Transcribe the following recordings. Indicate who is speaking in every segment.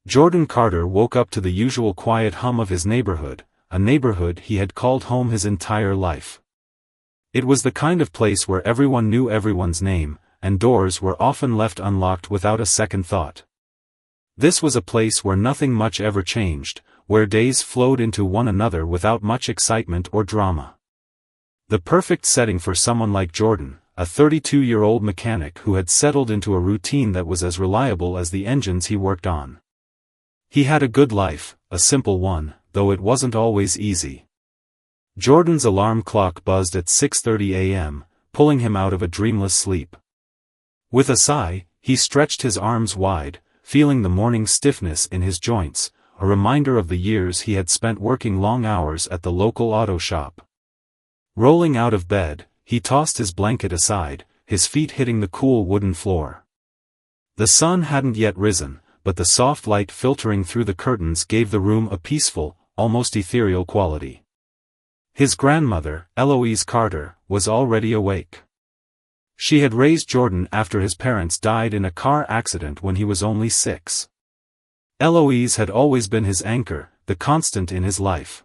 Speaker 1: Jordan Carter woke up to the usual quiet hum of his neighborhood, a neighborhood he had called home his entire life. It was the kind of place where everyone knew everyone's name, and doors were often left unlocked without a second thought. This was a place where nothing much ever changed, where days flowed into one another without much excitement or drama. The perfect setting for someone like Jordan, a 32-year-old mechanic who had settled into a routine that was as reliable as the engines he worked on. He had a good life, a simple one, though it wasn't always easy. Jordan's alarm clock buzzed at 6:30 a.m., pulling him out of a dreamless sleep. With a sigh, he stretched his arms wide, feeling the morning stiffness in his joints, a reminder of the years he had spent working long hours at the local auto shop. Rolling out of bed, he tossed his blanket aside, his feet hitting the cool wooden floor. The sun hadn't yet risen, but the soft light filtering through the curtains gave the room a peaceful, almost ethereal quality. His grandmother, Eloise Carter, was already awake. She had raised Jordan after his parents died in a car accident when he was only 6. Eloise had always been his anchor, the constant in his life.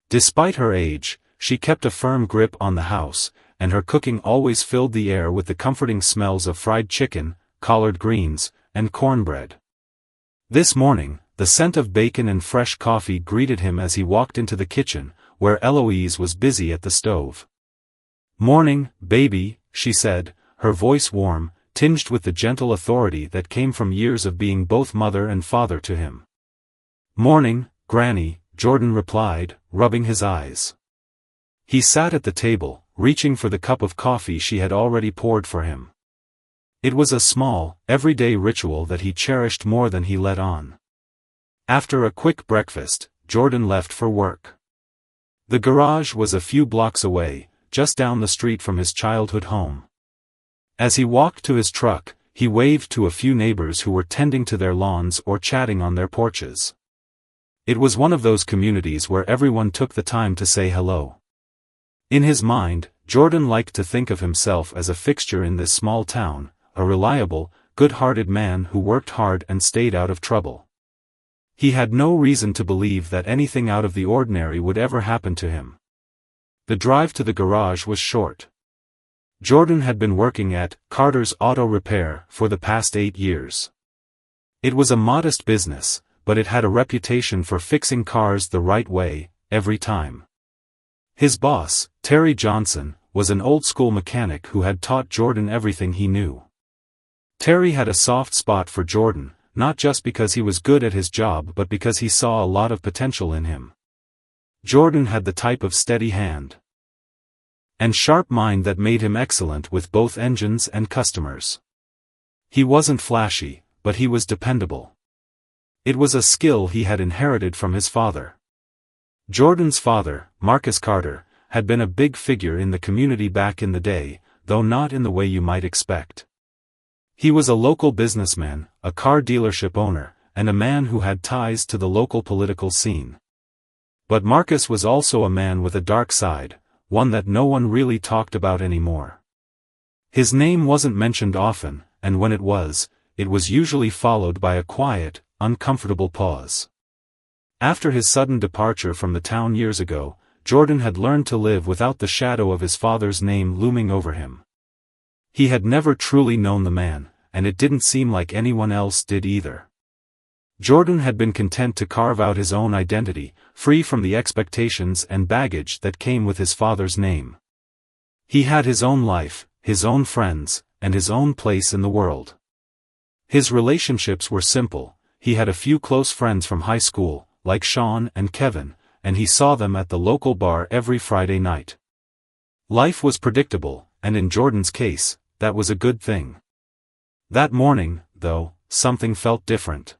Speaker 1: Despite her age, she kept a firm grip on the house, and her cooking always filled the air with the comforting smells of fried chicken, collard greens, and cornbread. This morning, the scent of bacon and fresh coffee greeted him as he walked into the kitchen, where Eloise was busy at the stove. "Morning, baby," she said, her voice warm, tinged with the gentle authority that came from years of being both mother and father to him. "Morning, Granny," Jordan replied, rubbing his eyes. He sat at the table, reaching for the cup of coffee she had already poured for him. It was a small, everyday ritual that he cherished more than he let on. After a quick breakfast, Jordan left for work. The garage was a few blocks away, just down the street from his childhood home. As he walked to his truck, he waved to a few neighbors who were tending to their lawns or chatting on their porches. It was one of those communities where everyone took the time to say hello. In his mind, Jordan liked to think of himself as a fixture in this small town, a reliable, good-hearted man who worked hard and stayed out of trouble. He had no reason to believe that anything out of the ordinary would ever happen to him. The drive to the garage was short. Jordan had been working at Carter's Auto Repair for the past 8 years. It was a modest business, but it had a reputation for fixing cars the right way, every time. His boss, Terry Johnson, was an old-school mechanic who had taught Jordan everything he knew. Terry had a soft spot for Jordan, not just because he was good at his job but because he saw a lot of potential in him. Jordan had the type of steady hand and sharp mind that made him excellent with both engines and customers. He wasn't flashy, but he was dependable. It was a skill he had inherited from his father. Jordan's father, Marcus Carter, had been a big figure in the community back in the day, though not in the way you might expect. He was a local businessman, a car dealership owner, and a man who had ties to the local political scene. But Marcus was also a man with a dark side, one that no one really talked about anymore. His name wasn't mentioned often, and when it was usually followed by a quiet, uncomfortable pause. After his sudden departure from the town years ago, Jordan had learned to live without the shadow of his father's name looming over him. He had never truly known the man, and it didn't seem like anyone else did either. Jordan had been content to carve out his own identity, free from the expectations and baggage that came with his father's name. He had his own life, his own friends, and his own place in the world. His relationships were simple. He had a few close friends from high school, like Sean and Kevin, and he saw them at the local bar every Friday night. Life was predictable, and in Jordan's case, that was a good thing. That morning, though, something felt different.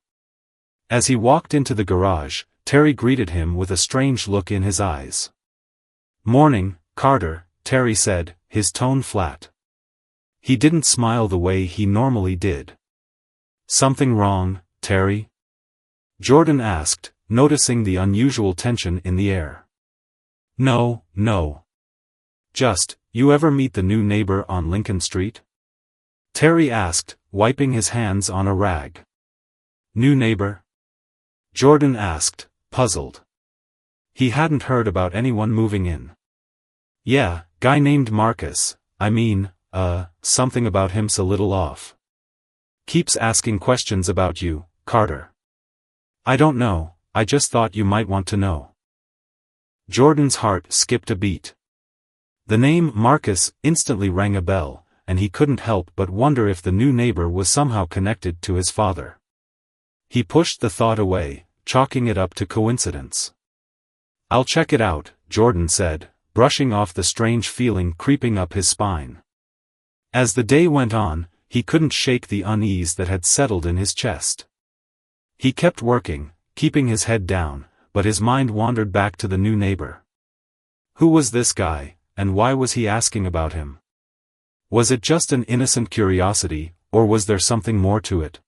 Speaker 1: As he walked into the garage, Terry greeted him with a strange look in his eyes. "Morning, Carter," Terry said, his tone flat. He didn't smile the way he normally did. "Something wrong, Terry?" Jordan asked, noticing the unusual tension in the air. No. Just, you ever meet the new neighbor on Lincoln Street?" Terry asked, wiping his hands on a rag. "New neighbor?" Jordan asked, puzzled. He hadn't heard about anyone moving in. Yeah, guy named Marcus, something about him's a little off. Keeps asking questions about you, Carter. I don't know, I just thought you might want to know. Jordan's heart skipped a beat. The name Marcus instantly rang a bell, and he couldn't help but wonder if the new neighbor was somehow connected to his father. He pushed the thought away, chalking it up to coincidence. I'll check it out, Jordan said, brushing off the strange feeling creeping up his spine. As the day went on, he couldn't shake the unease that had settled in his chest. He kept working, keeping his head down, but his mind wandered back to the new neighbor. Who was this guy, and why was he asking about him? Was it just an innocent curiosity, or was there something more to it?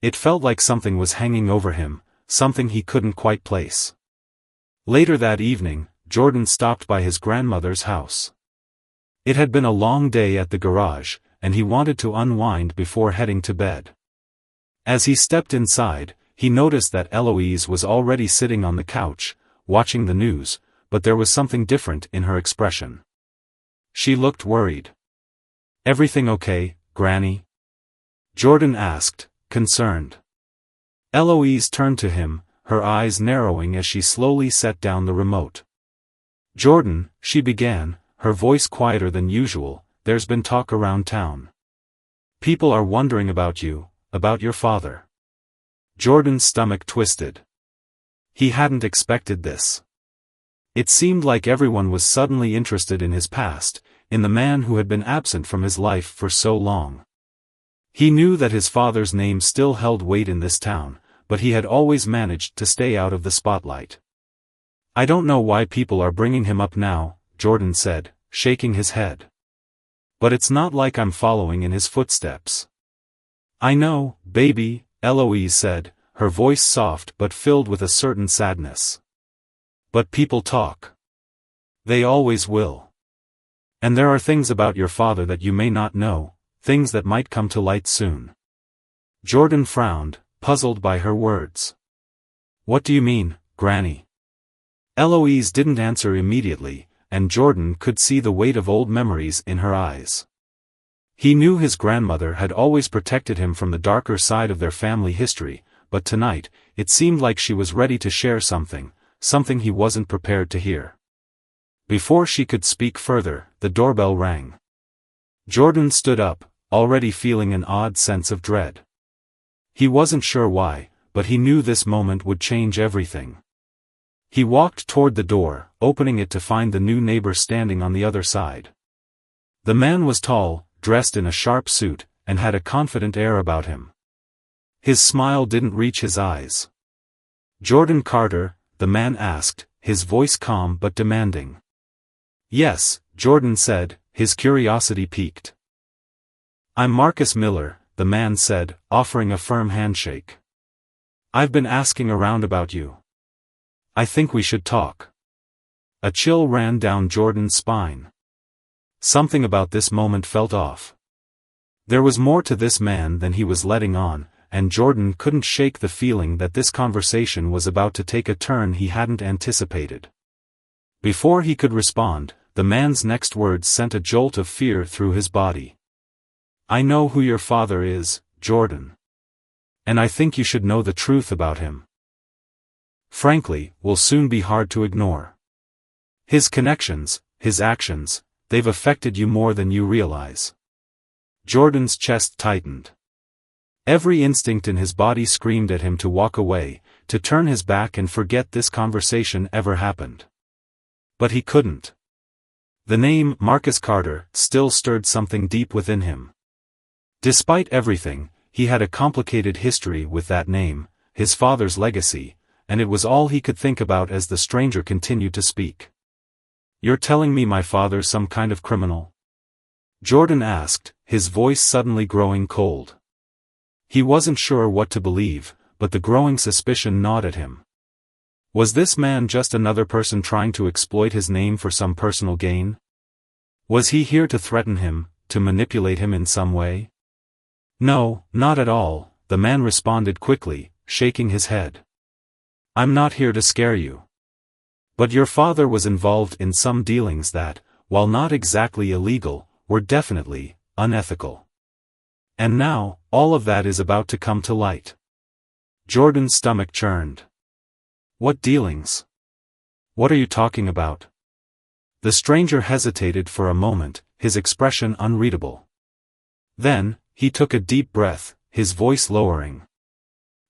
Speaker 1: It felt like something was hanging over him, something he couldn't quite place. Later that evening, Jordan stopped by his grandmother's house. It had been a long day at the garage, and he wanted to unwind before heading to bed. As he stepped inside, he noticed that Eloise was already sitting on the couch, watching the news, but there was something different in her expression. She looked worried. Everything okay, Granny? Jordan asked, concerned. Eloise turned to him, her eyes narrowing as she slowly set down the remote. Jordan, she began, her voice quieter than usual, there's been talk around town. People are wondering about you, about your father. Jordan's stomach twisted. He hadn't expected this. It seemed like everyone was suddenly interested in his past, in the man who had been absent from his life for so long. He knew that his father's name still held weight in this town, but he had always managed to stay out of the spotlight. I don't know why people are bringing him up now, Jordan said, shaking his head. But it's not like I'm following in his footsteps. I know, baby, Eloise said, her voice soft but filled with a certain sadness. But people talk. They always will. And there are things about your father that you may not know, things that might come to light soon. Jordan frowned, puzzled by her words. What do you mean, Granny? Eloise didn't answer immediately, and Jordan could see the weight of old memories in her eyes. He knew his grandmother had always protected him from the darker side of their family history, but tonight, it seemed like she was ready to share something he wasn't prepared to hear. Before she could speak further, the doorbell rang. Jordan stood up, already feeling an odd sense of dread. He wasn't sure why, but he knew this moment would change everything. He walked toward the door, opening it to find the new neighbor standing on the other side. The man was tall, dressed in a sharp suit, and had a confident air about him. His smile didn't reach his eyes. Jordan Carter, the man asked, his voice calm but demanding. Yes, Jordan said, his curiosity piqued. I'm Marcus Miller, the man said, offering a firm handshake. I've been asking around about you. I think we should talk. A chill ran down Jordan's spine. Something about this moment felt off. There was more to this man than he was letting on, and Jordan couldn't shake the feeling that this conversation was about to take a turn he hadn't anticipated. Before he could respond, the man's next words sent a jolt of fear through his body. I know who your father is, Jordan. And I think you should know the truth about him. Frankly, will soon be hard to ignore. His connections, his actions, they've affected you more than you realize. Jordan's chest tightened. Every instinct in his body screamed at him to walk away, to turn his back and forget this conversation ever happened. But he couldn't. The name Marcus Carter still stirred something deep within him. Despite everything, he had a complicated history with that name, his father's legacy, and it was all he could think about as the stranger continued to speak. You're telling me my father's some kind of criminal? Jordan asked, his voice suddenly growing cold. He wasn't sure what to believe, but the growing suspicion gnawed at him. Was this man just another person trying to exploit his name for some personal gain? Was he here to threaten him, to manipulate him in some way? No, not at all, the man responded quickly, shaking his head. I'm not here to scare you. But your father was involved in some dealings that, while not exactly illegal, were definitely unethical. And now, all of that is about to come to light. Jordan's stomach churned. What dealings? What are you talking about? The stranger hesitated for a moment, his expression unreadable. Then, he took a deep breath, his voice lowering.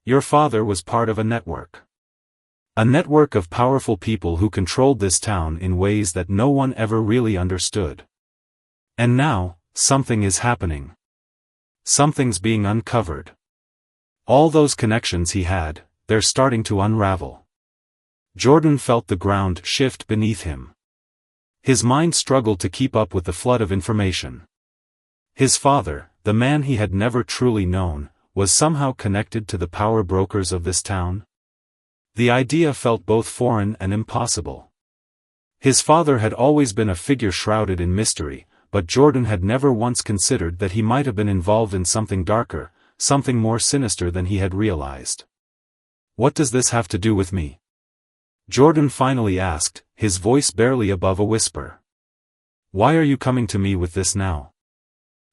Speaker 1: Your father was part of a network. A network of powerful people who controlled this town in ways that no one ever really understood. And now, something is happening. Something's being uncovered. All those connections he had, they're starting to unravel. Jordan felt the ground shift beneath him. His mind struggled to keep up with the flood of information. His father, the man he had never truly known, was somehow connected to the power brokers of this town? The idea felt both foreign and impossible. His father had always been a figure shrouded in mystery, but Jordan had never once considered that he might have been involved in something darker, something more sinister than he had realized. What does this have to do with me? Jordan finally asked, his voice barely above a whisper. Why are you coming to me with this now?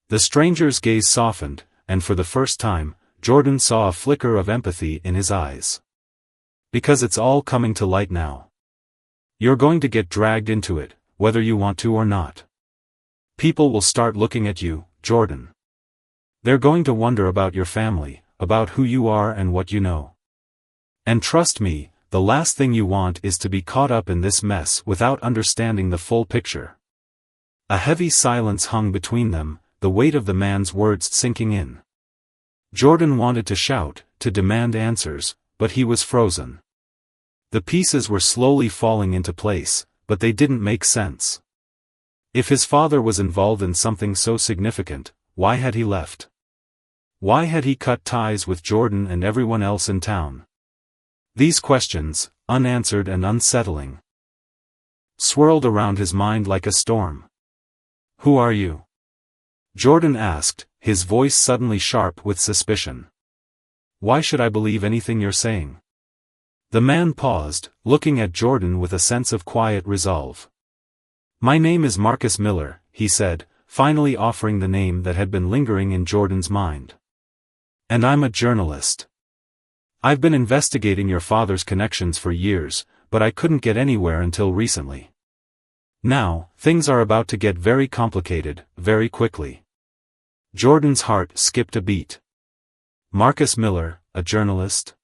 Speaker 1: The stranger's gaze softened, and for the first time, Jordan saw a flicker of empathy in his eyes. Because it's all coming to light now. You're going to get dragged into it, whether you want to or not. People will start looking at you, Jordan. They're going to wonder about your family, about who you are and what you know. And trust me, the last thing you want is to be caught up in this mess without understanding the full picture. A heavy silence hung between them, the weight of the man's words sinking in. Jordan wanted to shout, to demand answers, but he was frozen. The pieces were slowly falling into place, but they didn't make sense. If his father was involved in something so significant, why had he left? Why had he cut ties with Jordan and everyone else in town? These questions, unanswered and unsettling, swirled around his mind like a storm. Who are you? Jordan asked, his voice suddenly sharp with suspicion. Why should I believe anything you're saying? The man paused, looking at Jordan with a sense of quiet resolve. My name is Marcus Miller, he said, finally offering the name that had been lingering in Jordan's mind. And I'm a journalist. I've been investigating your father's connections for years, but I couldn't get anywhere until recently. Now, things are about to get very complicated, very quickly. Jordan's heart skipped a beat. Marcus Miller, a journalist?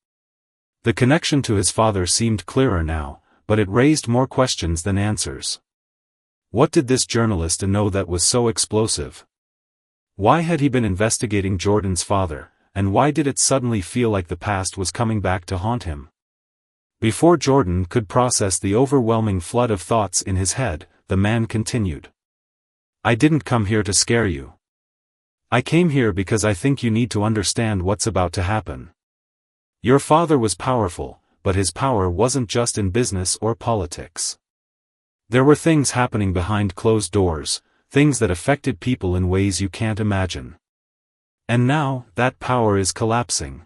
Speaker 1: The connection to his father seemed clearer now, but it raised more questions than answers. What did this journalist know that was so explosive? Why had he been investigating Jordan's father, and why did it suddenly feel like the past was coming back to haunt him? Before Jordan could process the overwhelming flood of thoughts in his head, the man continued. I didn't come here to scare you. I came here because I think you need to understand what's about to happen. Your father was powerful, but his power wasn't just in business or politics. There were things happening behind closed doors, things that affected people in ways you can't imagine. And now, that power is collapsing.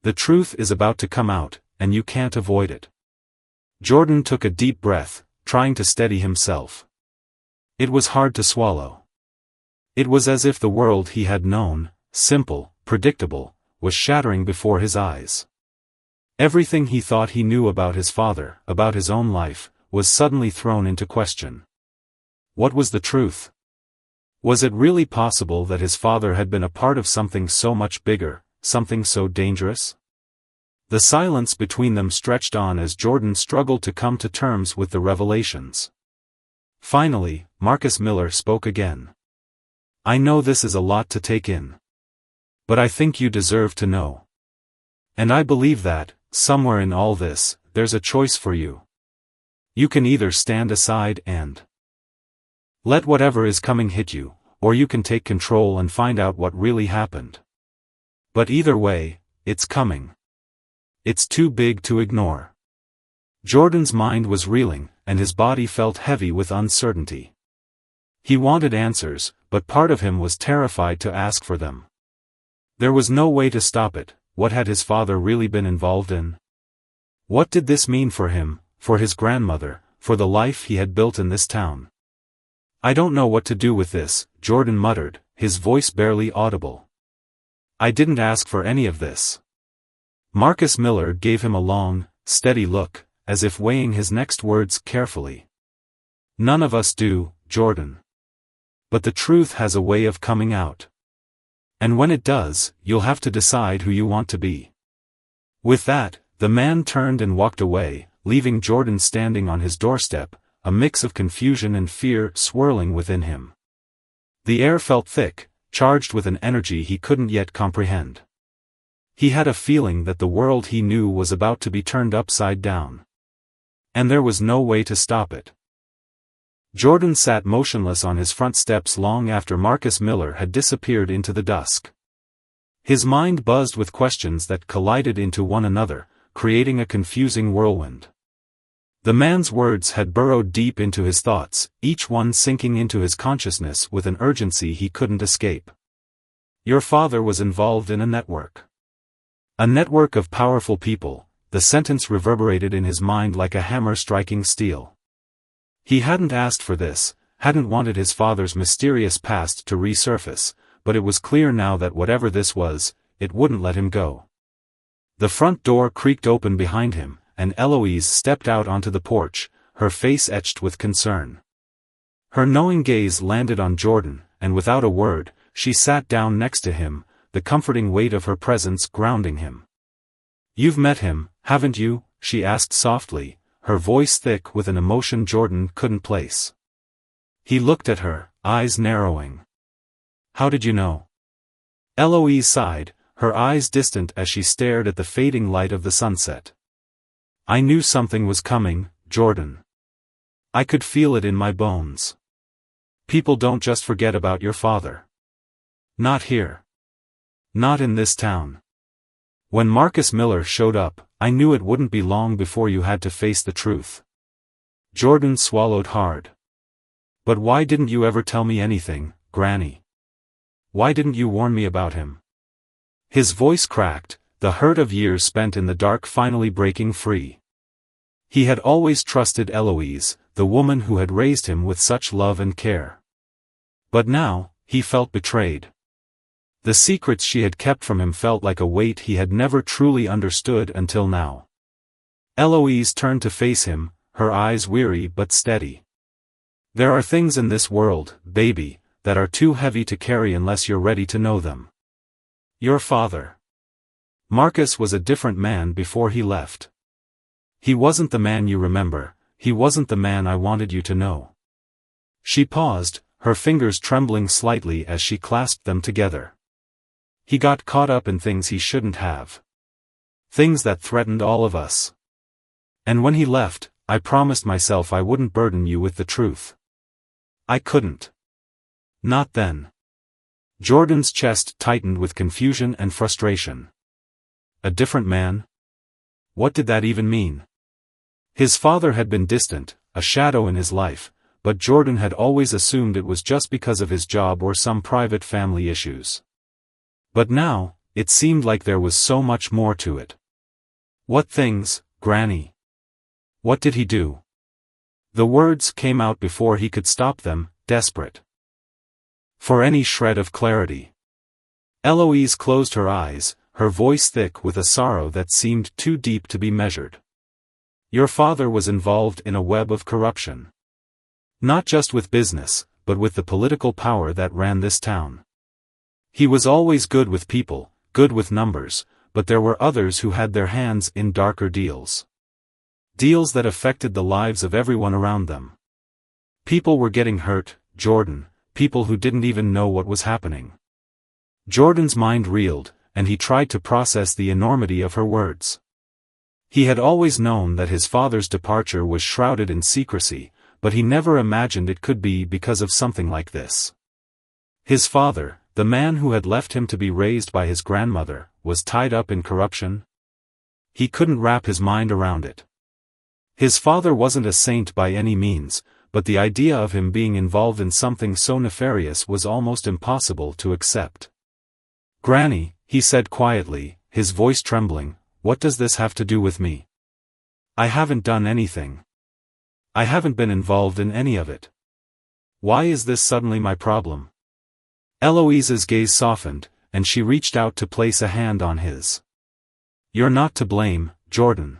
Speaker 1: The truth is about to come out, and you can't avoid it. Jordan took a deep breath, trying to steady himself. It was hard to swallow. It was as if the world he had known, simple, predictable, was shattering before his eyes. Everything he thought he knew about his father, about his own life, was suddenly thrown into question. What was the truth? Was it really possible that his father had been a part of something so much bigger, something so dangerous? The silence between them stretched on as Jordan struggled to come to terms with the revelations. Finally, Marcus Miller spoke again. I know this is a lot to take in. But I think you deserve to know. And I believe that, somewhere in all this, there's a choice for you. You can either stand aside and let whatever is coming hit you, or you can take control and find out what really happened. But either way, it's coming. It's too big to ignore. Jordan's mind was reeling, and his body felt heavy with uncertainty. He wanted answers, but part of him was terrified to ask for them. There was no way to stop it. What had his father really been involved in? What did this mean for him, for his grandmother, for the life he had built in this town? "I don't know what to do with this," Jordan muttered, his voice barely audible. "I didn't ask for any of this." Marcus Miller gave him a long, steady look, as if weighing his next words carefully. "None of us do, Jordan. But the truth has a way of coming out. And when it does, you'll have to decide who you want to be." With that, the man turned and walked away, leaving Jordan standing on his doorstep, a mix of confusion and fear swirling within him. The air felt thick, charged with an energy he couldn't yet comprehend. He had a feeling that the world he knew was about to be turned upside down. And there was no way to stop it. Jordan sat motionless on his front steps long after Marcus Miller had disappeared into the dusk. His mind buzzed with questions that collided into one another, creating a confusing whirlwind. The man's words had burrowed deep into his thoughts, each one sinking into his consciousness with an urgency he couldn't escape. "Your father was involved in a network. A network of powerful people," the sentence reverberated in his mind like a hammer striking steel. He hadn't asked for this, hadn't wanted his father's mysterious past to resurface, but it was clear now that whatever this was, it wouldn't let him go. The front door creaked open behind him, and Eloise stepped out onto the porch, her face etched with concern. Her knowing gaze landed on Jordan, and without a word, she sat down next to him, the comforting weight of her presence grounding him. "You've met him, haven't you?" she asked softly, her voice thick with an emotion Jordan couldn't place. He looked at her, eyes narrowing. "How did you know?" Eloise sighed, her eyes distant as she stared at the fading light of the sunset. "I knew something was coming, Jordan. I could feel it in my bones. People don't just forget about your father. Not here. Not in this town. When Marcus Miller showed up, I knew it wouldn't be long before you had to face the truth." Jordan swallowed hard. "But why didn't you ever tell me anything, Granny? Why didn't you warn me about him?" His voice cracked, the hurt of years spent in the dark finally breaking free. He had always trusted Eloise, the woman who had raised him with such love and care. But now, he felt betrayed. The secrets she had kept from him felt like a weight he had never truly understood until now. Eloise turned to face him, her eyes weary but steady. "There are things in this world, baby, that are too heavy to carry unless you're ready to know them. Your father. Marcus was a different man before he left. He wasn't the man you remember, he wasn't the man I wanted you to know." She paused, her fingers trembling slightly as she clasped them together. "He got caught up in things he shouldn't have. Things that threatened all of us. And when he left, I promised myself I wouldn't burden you with the truth. I couldn't. Not then." Jordan's chest tightened with confusion and frustration. A different man? What did that even mean? His father had been distant, a shadow in his life, but Jordan had always assumed it was just because of his job or some private family issues. But now, it seemed like there was so much more to it. "What things, Granny? What did he do?" The words came out before he could stop them, desperate for any shred of clarity. Eloise closed her eyes, her voice thick with a sorrow that seemed too deep to be measured. "Your father was involved in a web of corruption. Not just with business, but with the political power that ran this town. He was always good with people, good with numbers, but there were others who had their hands in darker deals. Deals that affected the lives of everyone around them. People were getting hurt, Jordan, people who didn't even know what was happening." Jordan's mind reeled, and he tried to process the enormity of her words. He had always known that his father's departure was shrouded in secrecy, but he never imagined it could be because of something like this. His father, the man who had left him to be raised by his grandmother, was tied up in corruption? He couldn't wrap his mind around it. His father wasn't a saint by any means, but the idea of him being involved in something so nefarious was almost impossible to accept. "Granny," he said quietly, his voice trembling, "what does this have to do with me?" I haven't done anything. I haven't been involved in any of it. Why is this suddenly my problem? Eloise's gaze softened, and she reached out to place a hand on his. You're not to blame, Jordan.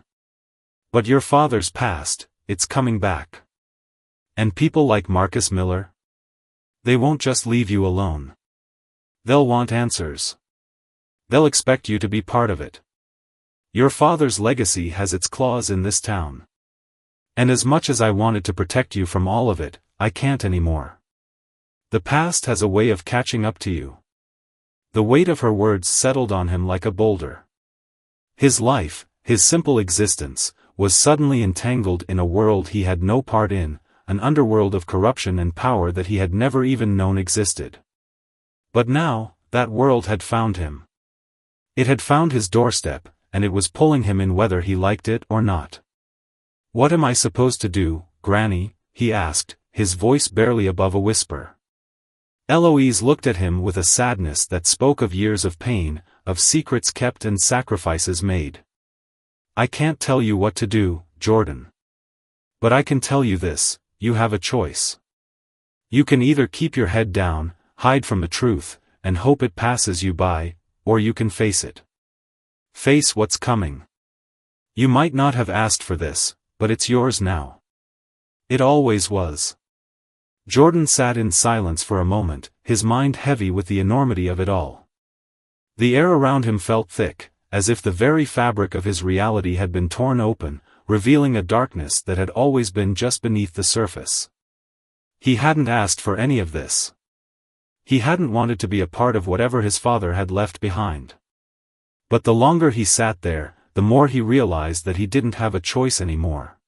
Speaker 1: But your father's past, it's coming back. And people like Marcus Miller? They won't just leave you alone. They'll want answers. They'll expect you to be part of it. Your father's legacy has its claws in this town. And as much as I wanted to protect you from all of it, I can't anymore. The past has a way of catching up to you. The weight of her words settled on him like a boulder. His life, his simple existence, was suddenly entangled in a world he had no part in, an underworld of corruption and power that he had never even known existed. But now, that world had found him. It had found his doorstep, and it was pulling him in whether he liked it or not. What am I supposed to do, Granny? He asked, his voice barely above a whisper. Eloise looked at him with a sadness that spoke of years of pain, of secrets kept and sacrifices made. I can't tell you what to do, Jordan. But I can tell you this, you have a choice. You can either keep your head down, hide from the truth, and hope it passes you by, or you can face it. Face what's coming. You might not have asked for this, but it's yours now. It always was. Jordan sat in silence for a moment, his mind heavy with the enormity of it all. The air around him felt thick, as if the very fabric of his reality had been torn open, revealing a darkness that had always been just beneath the surface. He hadn't asked for any of this. He hadn't wanted to be a part of whatever his father had left behind. But the longer he sat there, the more he realized that he didn't have a choice anymore.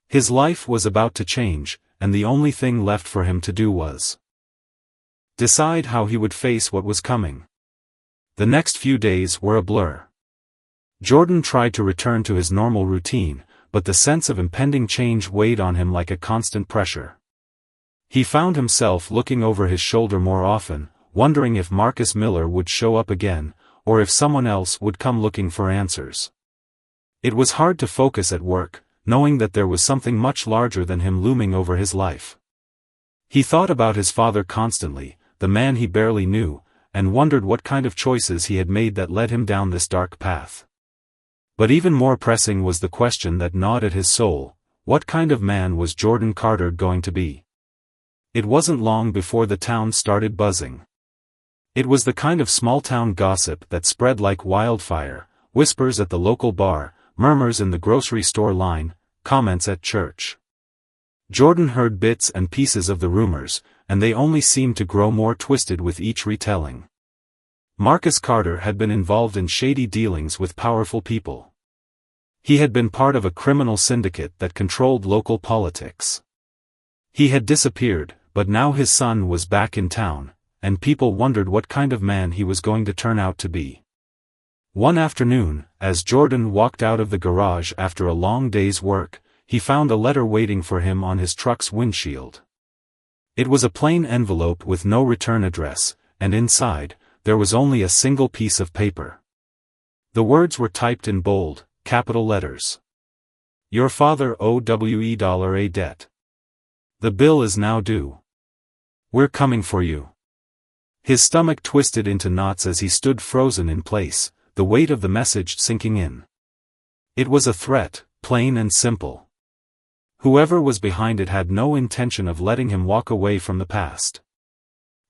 Speaker 1: His life was about to change, and the only thing left for him to do was decide how he would face what was coming. The next few days were a blur. Jordan tried to return to his normal routine, but the sense of impending change weighed on him like a constant pressure. He found himself looking over his shoulder more often, wondering if Marcus Miller would show up again, or if someone else would come looking for answers. It was hard to focus at work, knowing that there was something much larger than him looming over his life. He thought about his father constantly, the man he barely knew, and wondered what kind of choices he had made that led him down this dark path. But even more pressing was the question that gnawed at his soul: what kind of man was Jordan Carter going to be? It wasn't long before the town started buzzing. It was the kind of small-town gossip that spread like wildfire, whispers at the local bar, murmurs in the grocery store line, comments at church. Jordan heard bits and pieces of the rumors, and they only seemed to grow more twisted with each retelling. Marcus Carter had been involved in shady dealings with powerful people. He had been part of a criminal syndicate that controlled local politics. He had disappeared, but now his son was back in town, and people wondered what kind of man he was going to turn out to be. One afternoon, as Jordan walked out of the garage after a long day's work, he found a letter waiting for him on his truck's windshield. It was a plain envelope with no return address, and inside, there was only a single piece of paper. The words were typed in bold, capital letters. Your father owed $a debt. The bill is now due. We're coming for you. His stomach twisted into knots as he stood frozen in place, the weight of the message sinking in. It was a threat, plain and simple. Whoever was behind it had no intention of letting him walk away from the past.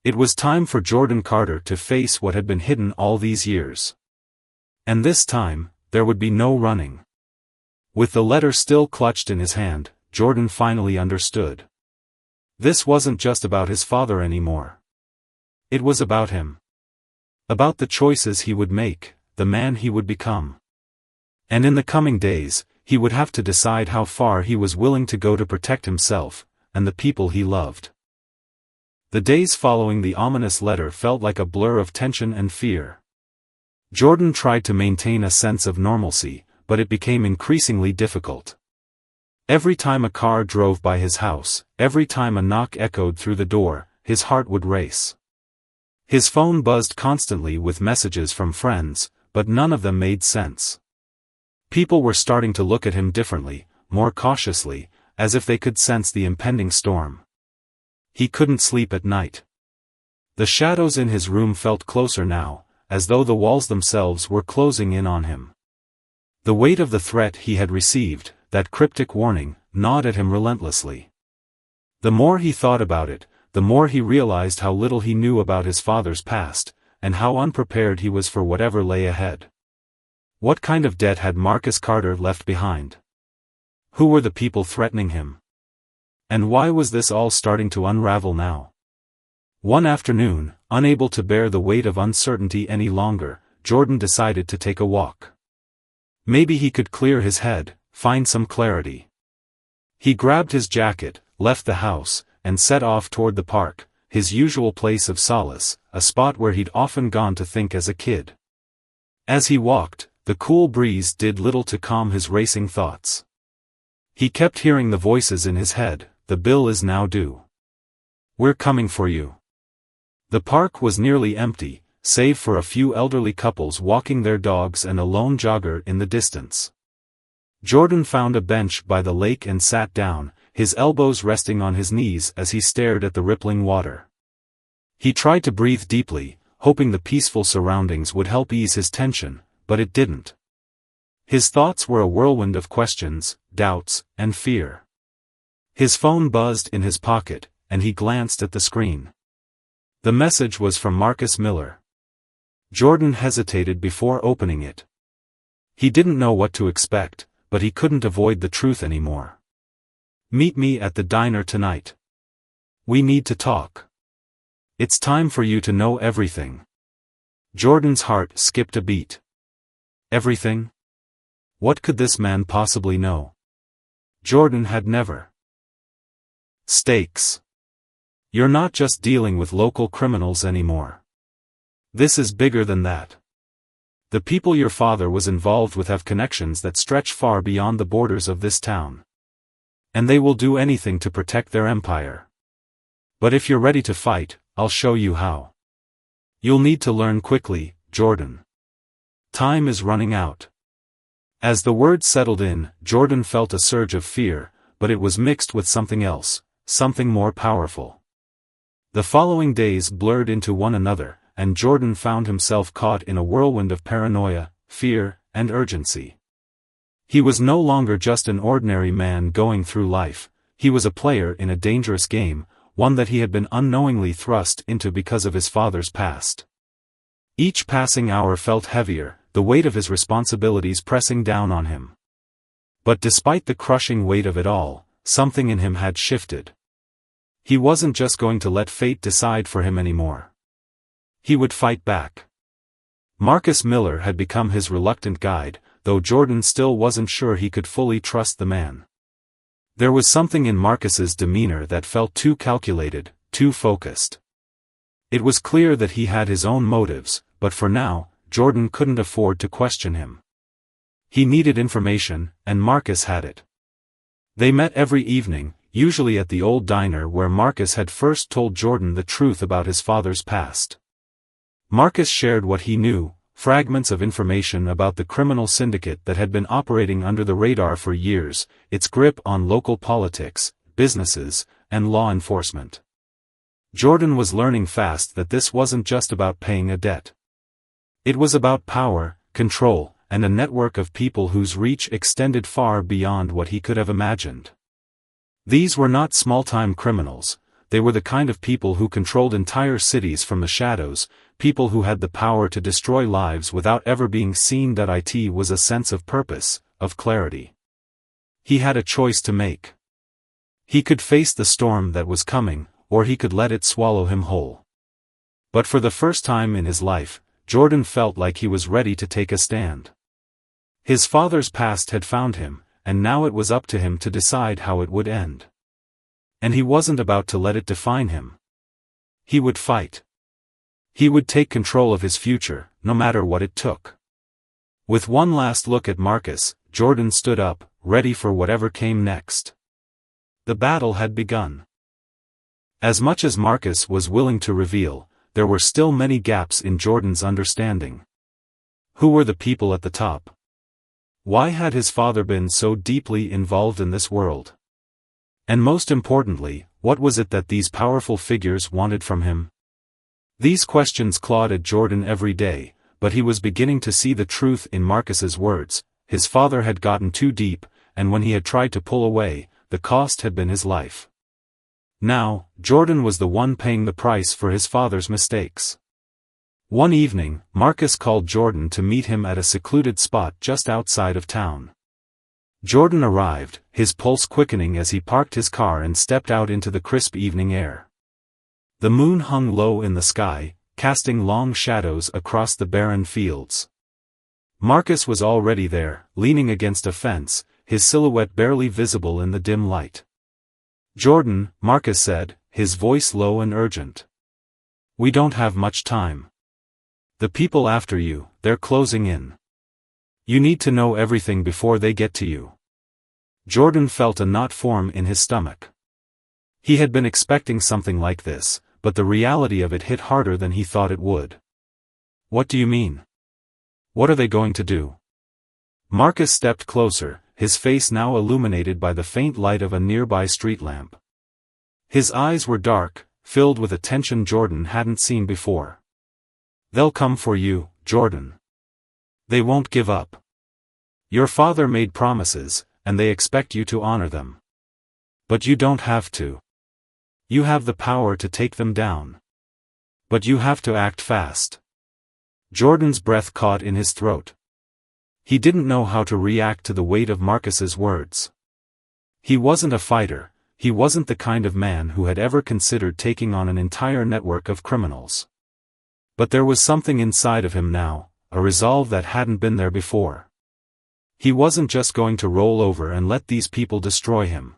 Speaker 1: It was time for Jordan Carter to face what had been hidden all these years. And this time, there would be no running. With the letter still clutched in his hand, Jordan finally understood. This wasn't just about his father anymore. It was about him. About the choices he would make, the man he would become. And in the coming days, he would have to decide how far he was willing to go to protect himself, and the people he loved. The days following the ominous letter felt like a blur of tension and fear. Jordan tried to maintain a sense of normalcy, but it became increasingly difficult. Every time a car drove by his house, every time a knock echoed through the door, his heart would race. His phone buzzed constantly with messages from friends, but none of them made sense. People were starting to look at him differently, more cautiously, as if they could sense the impending storm. He couldn't sleep at night. The shadows in his room felt closer now, as though the walls themselves were closing in on him. The weight of the threat he had received, that cryptic warning, gnawed at him relentlessly. The more he thought about it, the more he realized how little he knew about his father's past, and how unprepared he was for whatever lay ahead. What kind of debt had Marcus Carter left behind? Who were the people threatening him? And why was this all starting to unravel now? One afternoon, unable to bear the weight of uncertainty any longer, Jordan decided to take a walk. Maybe he could clear his head, find some clarity. He grabbed his jacket, left the house, and set off toward the park, his usual place of solace, a spot where he'd often gone to think as a kid. As he walked, the cool breeze did little to calm his racing thoughts. He kept hearing the voices in his head, "The bill is now due. We're coming for you." The park was nearly empty, save for a few elderly couples walking their dogs and a lone jogger in the distance. Jordan found a bench by the lake and sat down, his elbows resting on his knees as he stared at the rippling water. He tried to breathe deeply, hoping the peaceful surroundings would help ease his tension, but it didn't. His thoughts were a whirlwind of questions, doubts, and fear. His phone buzzed in his pocket, and he glanced at the screen. The message was from Marcus Miller. Jordan hesitated before opening it. He didn't know what to expect, but he couldn't avoid the truth anymore. "Meet me at the diner tonight. We need to talk. It's time for you to know everything." Jordan's heart skipped a beat. Everything? What could this man possibly know? Jordan had never. Stakes. You're not just dealing with local criminals anymore. This is bigger than that. The people your father was involved with have connections that stretch far beyond the borders of this town. And they will do anything to protect their empire. But if you're ready to fight, I'll show you how. You'll need to learn quickly, Jordan. Time is running out. As the words settled in, Jordan felt a surge of fear, but it was mixed with something else, something more powerful. The following days blurred into one another, and Jordan found himself caught in a whirlwind of paranoia, fear, and urgency. He was no longer just an ordinary man going through life, he was a player in a dangerous game, one that he had been unknowingly thrust into because of his father's past. Each passing hour felt heavier, the weight of his responsibilities pressing down on him. But despite the crushing weight of it all, something in him had shifted. He wasn't just going to let fate decide for him anymore. He would fight back. Marcus Miller had become his reluctant guide, though Jordan still wasn't sure he could fully trust the man. There was something in Marcus's demeanor that felt too calculated, too focused. It was clear that he had his own motives, but for now, Jordan couldn't afford to question him. He needed information, and Marcus had it. They met every evening, usually at the old diner where Marcus had first told Jordan the truth about his father's past. Marcus shared what he knew, fragments of information about the criminal syndicate that had been operating under the radar for years, its grip on local politics, businesses, and law enforcement. Jordan was learning fast that this wasn't just about paying a debt. It was about power, control, and a network of people whose reach extended far beyond what he could have imagined. These were not small-time criminals, they were the kind of people who controlled entire cities from the shadows, people who had the power to destroy lives without ever being seen. It was a sense of purpose, of clarity. He had a choice to make. He could face the storm that was coming, or he could let it swallow him whole. But for the first time in his life, Jordan felt like he was ready to take a stand. His father's past had found him, and now it was up to him to decide how it would end. And he wasn't about to let it define him. He would fight. He would take control of his future, no matter what it took. With one last look at Marcus, Jordan stood up, ready for whatever came next. The battle had begun. As much as Marcus was willing to reveal, there were still many gaps in Jordan's understanding. Who were the people at the top? Why had his father been so deeply involved in this world? And most importantly, what was it that these powerful figures wanted from him? These questions clawed at Jordan every day, but he was beginning to see the truth in Marcus's words. His father had gotten too deep, and when he had tried to pull away, the cost had been his life. Now, Jordan was the one paying the price for his father's mistakes. One evening, Marcus called Jordan to meet him at a secluded spot just outside of town. Jordan arrived, his pulse quickening as he parked his car and stepped out into the crisp evening air. The moon hung low in the sky, casting long shadows across the barren fields. Marcus was already there, leaning against a fence, his silhouette barely visible in the dim light. "Jordan," Marcus said, his voice low and urgent. "We don't have much time. The people after you, they're closing in. You need to know everything before they get to you." Jordan felt a knot form in his stomach. He had been expecting something like this, but the reality of it hit harder than he thought it would. "What do you mean? What are they going to do?" Marcus stepped closer, his face now illuminated by the faint light of a nearby street lamp. His eyes were dark, filled with a tension Jordan hadn't seen before. "They'll come for you, Jordan. They won't give up. Your father made promises, and they expect you to honor them. But you don't have to. You have the power to take them down. But you have to act fast." Jordan's breath caught in his throat. He didn't know how to react to the weight of Marcus's words. He wasn't a fighter, he wasn't the kind of man who had ever considered taking on an entire network of criminals. But there was something inside of him now, a resolve that hadn't been there before. He wasn't just going to roll over and let these people destroy him.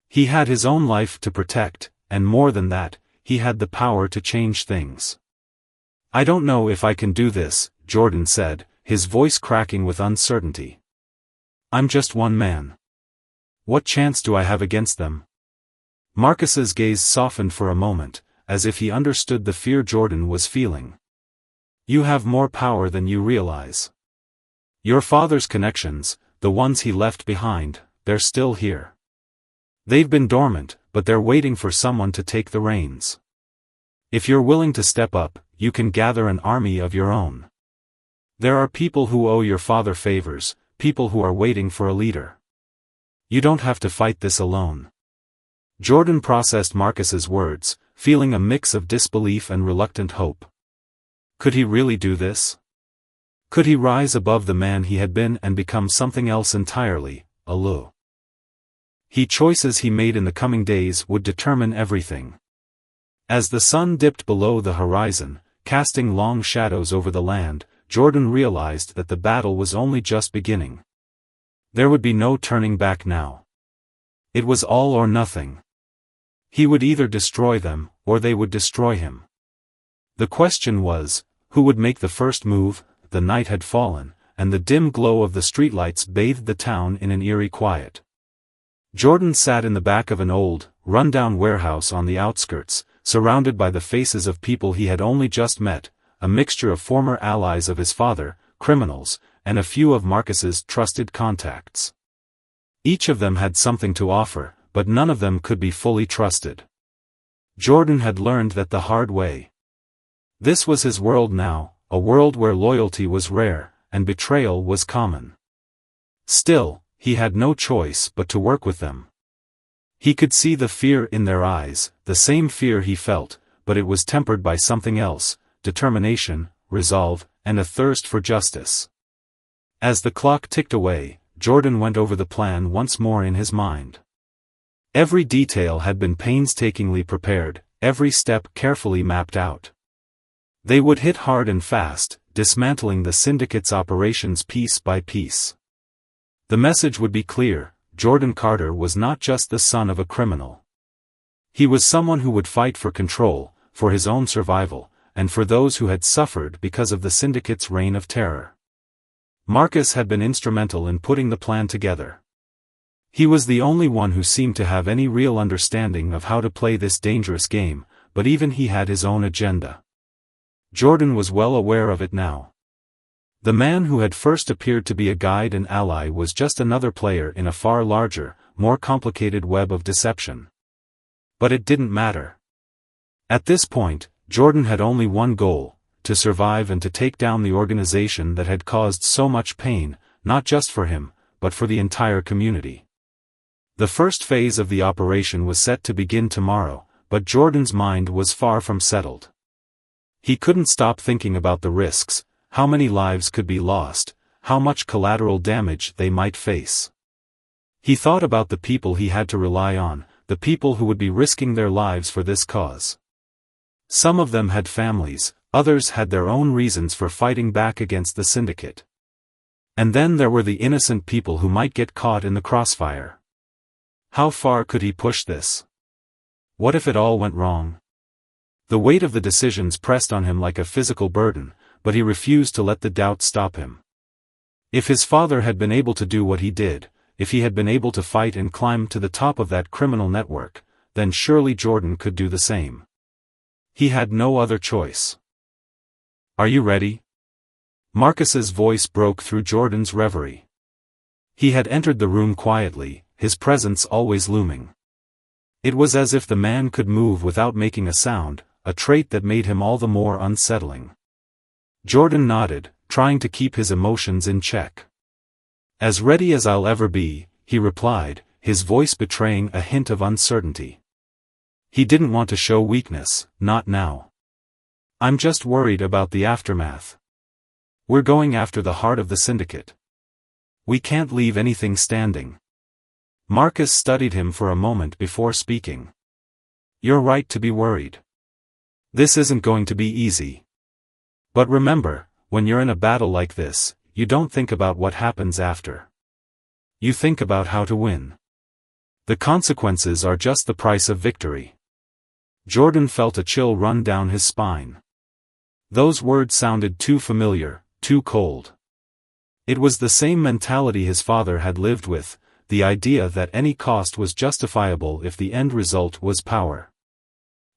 Speaker 1: He had his own life to protect, and more than that, he had the power to change things. "I don't know if I can do this," Jordan said, his voice cracking with uncertainty. "I'm just one man. What chance do I have against them?" Marcus's gaze softened for a moment, as if he understood the fear Jordan was feeling. "You have more power than you realize. Your father's connections, the ones he left behind, they're still here. They've been dormant, but they're waiting for someone to take the reins. If you're willing to step up, you can gather an army of your own. There are people who owe your father favors, people who are waiting for a leader. You don't have to fight this alone." Jordan processed Marcus's words, feeling a mix of disbelief and reluctant hope. Could he really do this? Could he rise above the man he had been and become something else entirely, a choices he made in the coming days would determine everything. As the sun dipped below the horizon, casting long shadows over the land, Jordan realized that the battle was only just beginning. There would be no turning back now. It was all or nothing. He would either destroy them, or they would destroy him. The question was, who would make the first move? The night had fallen, and the dim glow of the streetlights bathed the town in an eerie quiet. Jordan sat in the back of an old, run-down warehouse on the outskirts, surrounded by the faces of people he had only just met, a mixture of former allies of his father, criminals, and a few of Marcus's trusted contacts. Each of them had something to offer, but none of them could be fully trusted. Jordan had learned that the hard way. This was his world now, a world where loyalty was rare, and betrayal was common. Still, he had no choice but to work with them. He could see the fear in their eyes, the same fear he felt, but it was tempered by something else: determination, resolve, and a thirst for justice. As the clock ticked away, Jordan went over the plan once more in his mind. Every detail had been painstakingly prepared, every step carefully mapped out. They would hit hard and fast, dismantling the syndicate's operations piece by piece. The message would be clear: Jordan Carter was not just the son of a criminal. He was someone who would fight for control, for his own survival, and for those who had suffered because of the syndicate's reign of terror. Marcus had been instrumental in putting the plan together. He was the only one who seemed to have any real understanding of how to play this dangerous game, but even he had his own agenda. Jordan was well aware of it now. The man who had first appeared to be a guide and ally was just another player in a far larger, more complicated web of deception. But it didn't matter. At this point, Jordan had only one goal: to survive and to take down the organization that had caused so much pain, not just for him, but for the entire community. The first phase of the operation was set to begin tomorrow, but Jordan's mind was far from settled. He couldn't stop thinking about the risks, how many lives could be lost, how much collateral damage they might face. He thought about the people he had to rely on, the people who would be risking their lives for this cause. Some of them had families, others had their own reasons for fighting back against the syndicate. And then there were the innocent people who might get caught in the crossfire. How far could he push this? What if it all went wrong? The weight of the decisions pressed on him like a physical burden, but he refused to let the doubt stop him. If his father had been able to do what he did, if he had been able to fight and climb to the top of that criminal network, then surely Jordan could do the same. He had no other choice. "Are you ready?" Marcus's voice broke through Jordan's reverie. He had entered the room quietly, his presence always looming. It was as if the man could move without making a sound, a trait that made him all the more unsettling. Jordan nodded, trying to keep his emotions in check. "As ready as I'll ever be," he replied, his voice betraying a hint of uncertainty. He didn't want to show weakness, not now. "I'm just worried about the aftermath. We're going after the heart of the syndicate. We can't leave anything standing." Marcus studied him for a moment before speaking. "You're right to be worried. This isn't going to be easy. But remember, when you're in a battle like this, you don't think about what happens after. You think about how to win. The consequences are just the price of victory." Jordan felt a chill run down his spine. Those words sounded too familiar, too cold. It was the same mentality his father had lived with, the idea that any cost was justifiable if the end result was power.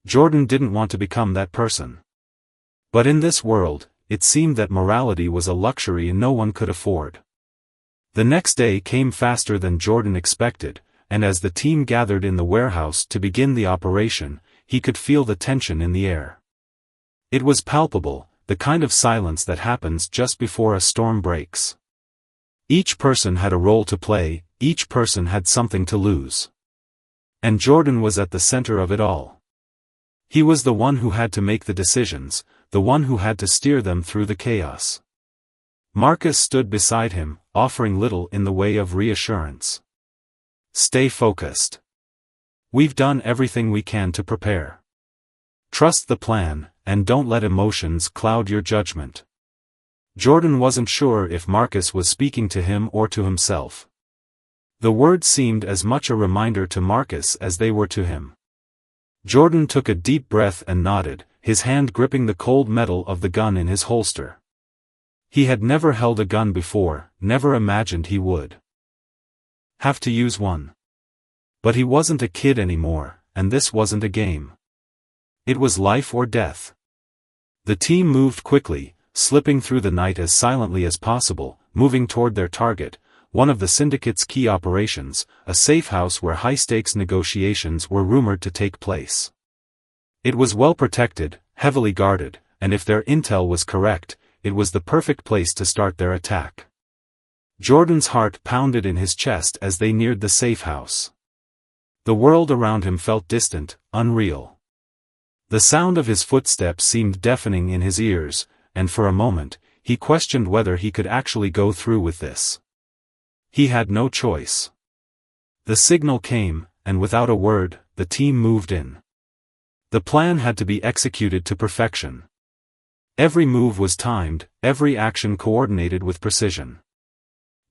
Speaker 1: Jordan didn't want to become that person. But in this world, it seemed that morality was a luxury no one could afford. The next day came faster than Jordan expected, and as the team gathered in the warehouse to begin the operation, he could feel the tension in the air. It was palpable, the kind of silence that happens just before a storm breaks. Each person had a role to play, each person had something to lose. And Jordan was at the center of it all. He was the one who had to make the decisions, the one who had to steer them through the chaos. Marcus stood beside him, offering little in the way of reassurance. "Stay focused. We've done everything we can to prepare. Trust the plan, and don't let emotions cloud your judgment." Jordan wasn't sure if Marcus was speaking to him or to himself. The words seemed as much a reminder to Marcus as they were to him. Jordan took a deep breath and nodded, his hand gripping the cold metal of the gun in his holster. He had never held a gun before, never imagined he would have to use one. But he wasn't a kid anymore, and this wasn't a game. It was life or death. The team moved quickly, slipping through the night as silently as possible, moving toward their target, one of the syndicate's key operations, a safe house where high-stakes negotiations were rumored to take place. It was well protected, heavily guarded, and if their intel was correct, it was the perfect place to start their attack. Jordan's heart pounded in his chest as they neared the safe house. The world around him felt distant, unreal. The sound of his footsteps seemed deafening in his ears, and for a moment, he questioned whether he could actually go through with this. He had no choice. The signal came, and without a word, the team moved in. The plan had to be executed to perfection. Every move was timed, every action coordinated with precision.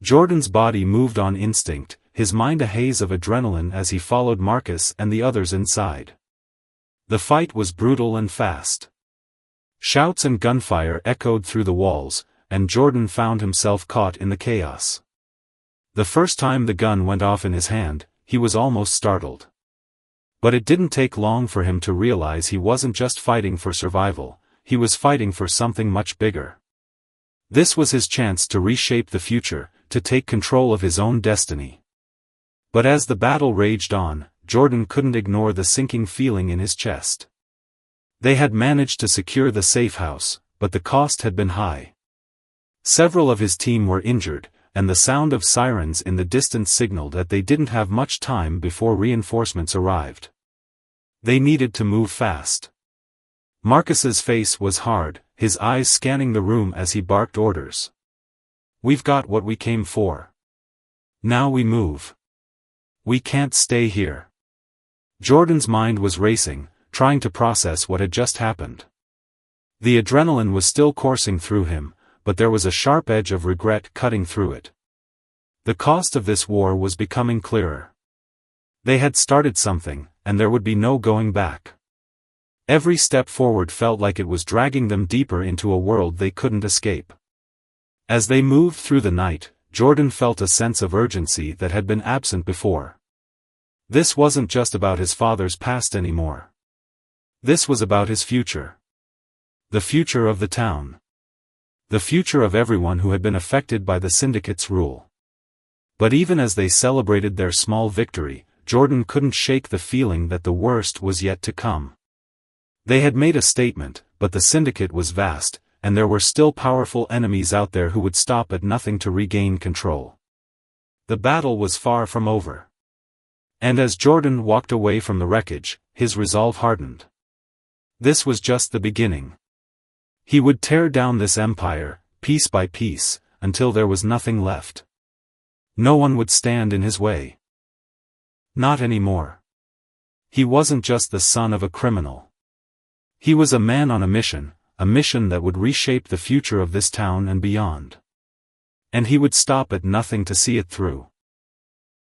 Speaker 1: Jordan's body moved on instinct, his mind a haze of adrenaline as he followed Marcus and the others inside. The fight was brutal and fast. Shouts and gunfire echoed through the walls, and Jordan found himself caught in the chaos. The first time the gun went off in his hand, he was almost startled. But it didn't take long for him to realize he wasn't just fighting for survival, he was fighting for something much bigger. This was his chance to reshape the future, to take control of his own destiny. But as the battle raged on, Jordan couldn't ignore the sinking feeling in his chest. They had managed to secure the safe house, but the cost had been high. Several of his team were injured, and the sound of sirens in the distance signaled that they didn't have much time before reinforcements arrived. They needed to move fast. Marcus's face was hard, his eyes scanning the room as he barked orders. "We've got what we came for. Now we move. We can't stay here." Jordan's mind was racing, trying to process what had just happened. The adrenaline was still coursing through him, but there was a sharp edge of regret cutting through it. The cost of this war was becoming clearer. They had started something, and there would be no going back. Every step forward felt like it was dragging them deeper into a world they couldn't escape. As they moved through the night, Jordan felt a sense of urgency that had been absent before. This wasn't just about his father's past anymore. This was about his future. The future of the town. The future of everyone who had been affected by the syndicate's rule. But even as they celebrated their small victory, Jordan couldn't shake the feeling that the worst was yet to come. They had made a statement, but the syndicate was vast, and there were still powerful enemies out there who would stop at nothing to regain control. The battle was far from over. And as Jordan walked away from the wreckage, his resolve hardened. This was just the beginning. He would tear down this empire, piece by piece, until there was nothing left. No one would stand in his way. Not anymore. He wasn't just the son of a criminal. He was a man on a mission that would reshape the future of this town and beyond. And he would stop at nothing to see it through.